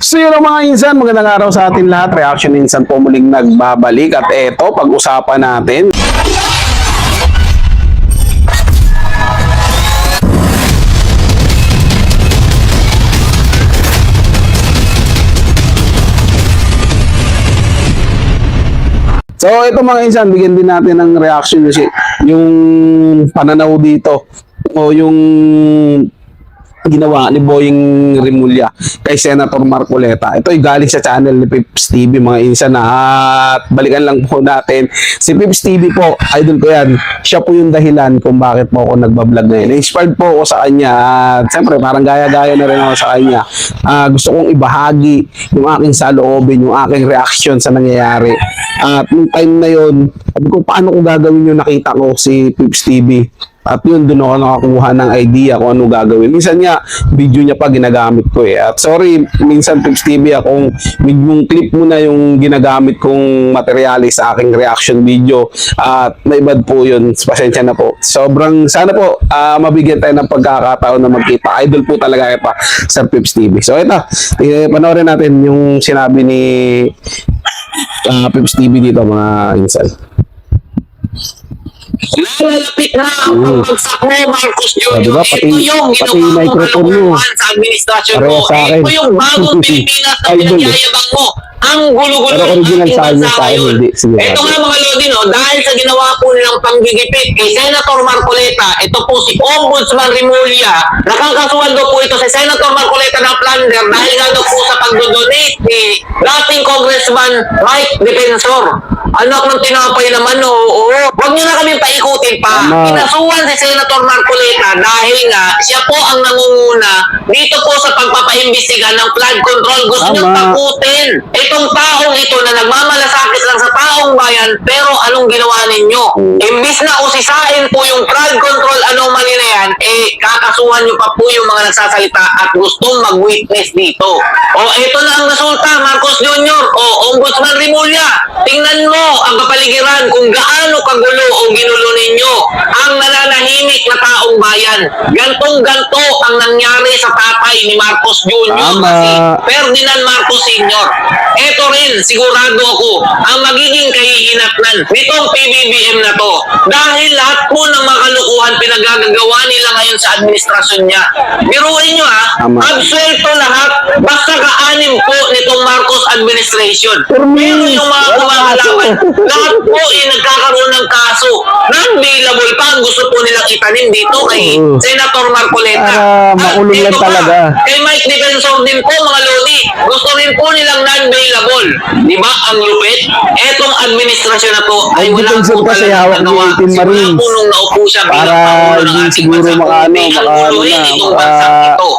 So yun ang mga insan, magandang araw sa atin lahat. Reaction Insan po muling nagbabalik at eto, pag-usapan natin. So ito mga insan, bigyan din natin ng reaction yung pananaw dito o yung ginawa ni Boying Rimulya kay Senator Marcoleta. Ito ay galing sa channel ni Pips TV mga insan at balikan lang po natin. Si Pips TV po, idol ko yan. Siya po yung dahilan kung bakit po ako nagbablog ngayon. Inspired po ako sa kanya at siyempre parang gaya-gaya na rin ako sa kanya. Gusto kong ibahagi yung aking saloobin, yung aking reaction sa nangyayari. At nung time na yun, sabi ko paano ko gagawin yung nakita ko si Pips TV. At yun, doon ako nakakuha ng idea kung ano gagawin. Minsan nga, video niya pa ginagamit ko eh. At sorry, minsan Pips TV akong yung clip mo na yung ginagamit kong materyales sa aking reaction video. At naibad po yun. Pasensya na po. Sobrang, sana po, mabigyan tayo ng pagkakataon na magkita. Idol po talaga ito, Sir Pips TV. So ito, panoorin natin yung sinabi ni Pips TV dito mga insan. Nalalapit na ang pagsak mo, Marcos Jr. Diba, pati, ito yung pati ginawa microphone mo. sa administrasyon mo. Pareha sa akin. Ito yung bagong Pilipinas na Idol. pinagyayabang mo. Ang gulo-gulo Pero original ating sa akin, bansa sa akin, ngayon. hindi. Sige, Ito nga mga Lodi, no, dahil sa ginawa po nilang panggigipit kay Senator Marcoleta, ito po si Ombudsman Rimulya, nakakasuhan daw po ito si Senator Marcoleta ng plunder dahil nga daw po sa pagdodonate ni dating Congressman Mike Defensor. Anak ng tinapay naman, oo. Huwag niyo na kami paikutin pa. Kinasuhan si Senator Marcoleta dahil nga siya po ang nangunguna dito po sa pagpapaimbestiga ng flood control. Gusto niyang takutin itong taong ito na nagmamalasakit lang sa taong bayan, pero anong ginawa ninyo? Imbis na usisain po yung flood control anomaly na yan, kakasuhan niyo pa po yung mga nagsasalita at gustong mag-witness dito. O ito na ang resulta, Marcos Jr. O Ombudsman Rimulya, tingnan mo ang kapaligiran kung gaano kagulo o ginulo ninyo ang nananahimik na taong bayan. Gantong-ganto ang nangyari sa tatay ni Marcos Jr. Kasi Ferdinand Marcos Sr. Ito rin, sigurado ako, ang magiging kahihinatnan nitong PBBM na to. Dahil lahat po ng mga kalukuhan pinagagagawa nila ngayon sa administrasyon niya. Biruin nyo absuelto lahat, basta ka-anim po nitong Marcos administration. Pero yung mga kumahalaman, lahat po nagkakaroon ng kaso. Non-bailable pa ang gusto po nilang itanim dito kay Senator Marcoleta. Makulong lang talaga. Kay Mike Defensor din po mga Lodi, gusto rin po nilang non-bailable. Di ba ang lupit? Etong administrasyon na to ay wala po talagang nagawa. Simula po nung naupo siya bilang Pangulo ng ating bansa, kundi ang guluhin itong bansang ito.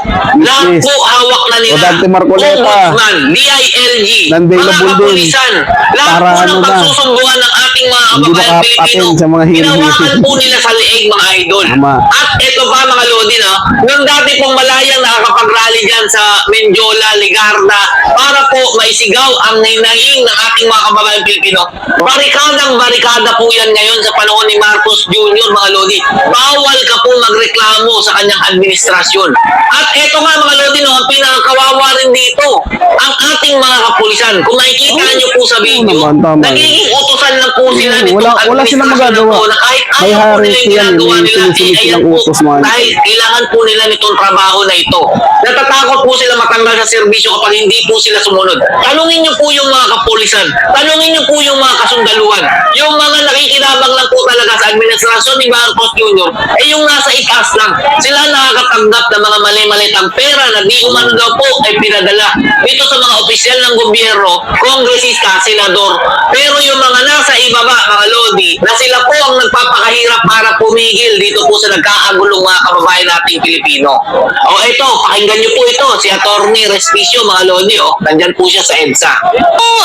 Lahat po hawak na nila. Ombudsman, DILG, mga kapulisan, lahat po ng pagsusumbungan ng ating mga kababayan Pilipino, ginawakan po nila sa liig mga idol. At ito pa mga Lodi, no? Nung dati pong malayang nakakapag-rally dyan sa Menjola, Ligarda, para po maisigaw ang hinahing ng ating mga kababayan Pilipino. Barikadang-barikada po yan ngayon sa panahon ni Marcos Jr. mga Lodi. Bawal ka po magreklamo sa kanyang administrasyon. At ito nga mga Lodi, no, ang pinakakawawa rin dito, ang ating mga kapulisan. Kung nakikita nyo po sa video, nagiging utusan lang po sila nitong administrasyon na po na kahit ano po nila yung ginagawa nila, ayan po, dahil kailangan po nila nitong trabaho na ito. Natatakot po sila matanggal sa serbisyo kapag hindi po sila sumunod. Tanungin nyo po yung mga kapulisan, tanungin nyo po yung mga kasundaluhan, yung mga nakikinabang lang po talaga sa administrasyon ni Marcos Jr. Yung nasa itaas lang, sila nakakatanggap ng mga mali-malitang pera na di umano daw po ay pinadala dito sa mga opisyal ng gobyerno, kongresista, senador. Pero yung mga nasa ibaba, mga Lodi, na sila po ang nagpapakahirap para pumigil dito po sa nagkaagulong mga kababayan nating Pilipino. O ito, pakinggan nyo po ito, si Attorney Respicio, mga Lodi, nandyan po siya sa EDSA.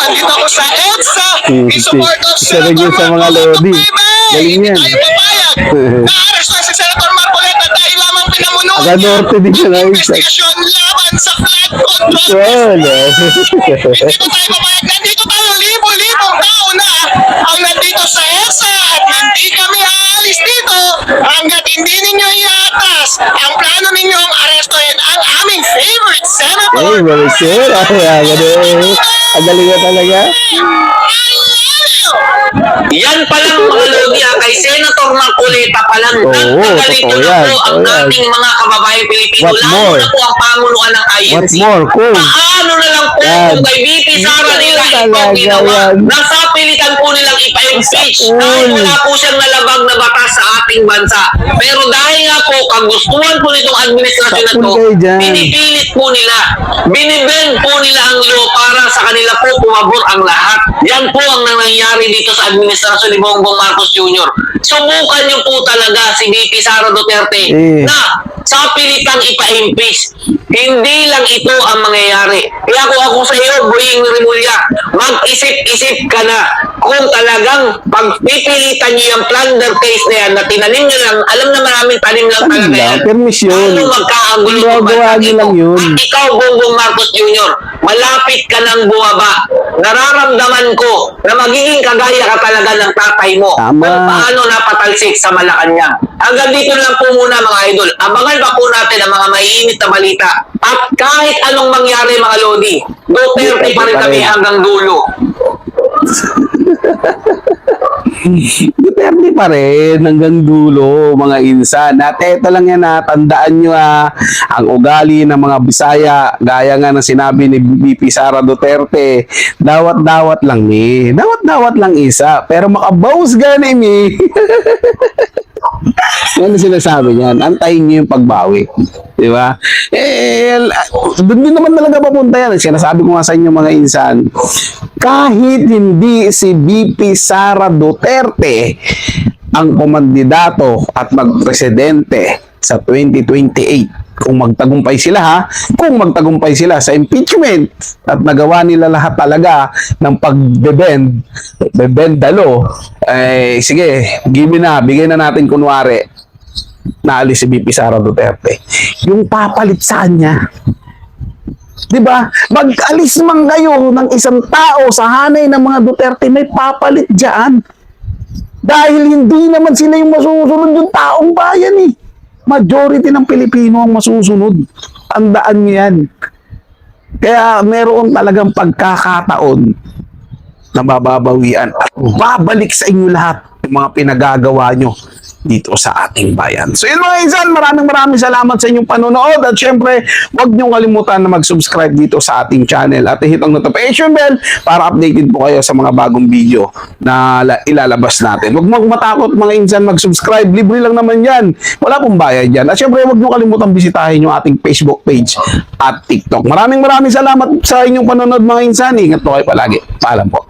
Andito ako sa EDSA, in support of Isa rin yun Senator sa mga Marcoleta. Lodi. Galing yan. Tayo papayag. Na-arrest na si Senator Marcoleta dahil lamang pinamunuan Aga norte din siya na isa. investigasyon laban sa flood control. Wala. Dito tayo papayag. Nandito tayo libo-libong tao na ang nandito sa EDSA at hindi kami aalis dito hanggat hindi ninyo iatas ang plano ninyong arestuhin ang aming favorite senator Ay, Maricel. Ay, ganun. Ang galing ka talaga. Yan pa lang mga lodi kay Senator Marcoleta pa lang. Oo, Nagkagalito totoo na yan, po ang totoo yan. ating mga kababayan Pilipino. What Lalo more? na po ang pamuluan ng What INC. more, Kung? Paano na lang po Yan. kung kay VP Sara nila Yan ito talaga ginawa. yan. Nasapilitan po nilang ipa-impeach Sa dahil pool. wala po siyang nalabag na batas sa ating bansa. Pero dahil nga po kagustuhan po nitong administrasyon na Sa to, pool kayo dyan. pinipilit po nila. Binibend po nila ang law para sa kanila po pumabor ang lahat. Yan po ang nangyayari dito sa administrasyon ni Bongbong Marcos Jr. Subukan niyo po talaga si VP Sara Duterte na sa pilitang ipa-impeach. Hindi lang ito ang mangyayari. Kaya kung ako sa iyo, Boying Rimulya, mag-isip-isip ka na kung talagang pagpipilitan niyo yung plunder case na yan na tinanim niyo lang, alam na maraming tanim lang Tanim talaga lang, yan. permisyon. Ano magkakagulo Gagawa yung bansa niyo dito? lang yun. At ikaw, Bongbong Marcos Jr., malapit ka nang bumaba. Nararamdaman ko na magiging kagaya ka talaga ng tatay mo. Tama. Kung paano napatalsik sa Malacanang. Hanggang dito lang po muna mga idol. Abangan pa po natin ang mga maiinit na balita. At kahit anong mangyari mga Lodi, Duterte pa rin kami hanggang dulo. Duterte pa rin hanggang dulo, mga insan. At eto lang yan, tandaan nyo ang ugali ng mga Bisaya, gaya nga ng sinabi ni VP Sara Duterte, dawat-dawat lang ni. Dawat-dawat lang isa, pero makabaws ganin eh. Yan ang sinasabi niyan. Antayin niyo yung pagbawi. Di ba? Doon din naman talaga papunta yan. Sinasabi ko nga sa inyo mga insan, kahit hindi si VP Sara Duterte ang kumandidato at magpresidente sa 2028, kung magtagumpay sila kung magtagumpay sila sa impeachment at nagawa nila lahat talaga ng bebend law, sige, bigyan na natin kunwari naalis si VP Sara Duterte. Yung papalit saan niya? Diba? Mag-alis man kayo ng isang tao sa hanay ng mga Duterte, may papalit dyan. Dahil hindi naman sila yung masusunod yung taong bayan eh. Majority ng Pilipino ang masusunod. Tandaan niyo yan. Kaya meron talagang pagkakataon na mababawian at babalik sa inyo lahat yung mga pinagagawa nyo dito sa ating bayan. So yun mga insan, maraming salamat sa inyong panonood at syempre, huwag niyong kalimutan na mag-subscribe dito sa ating channel at i-hit ang notification bell para updated po kayo sa mga bagong video na ilalabas natin. Huwag mong matakot mga insan mag-subscribe, libre lang naman yan. Wala pong bayad yan. At syempre, huwag niyong kalimutan bisitahin yung ating Facebook page at TikTok. Maraming salamat sa inyong panonood mga insan. Ingat po kayo palagi. Paalam po.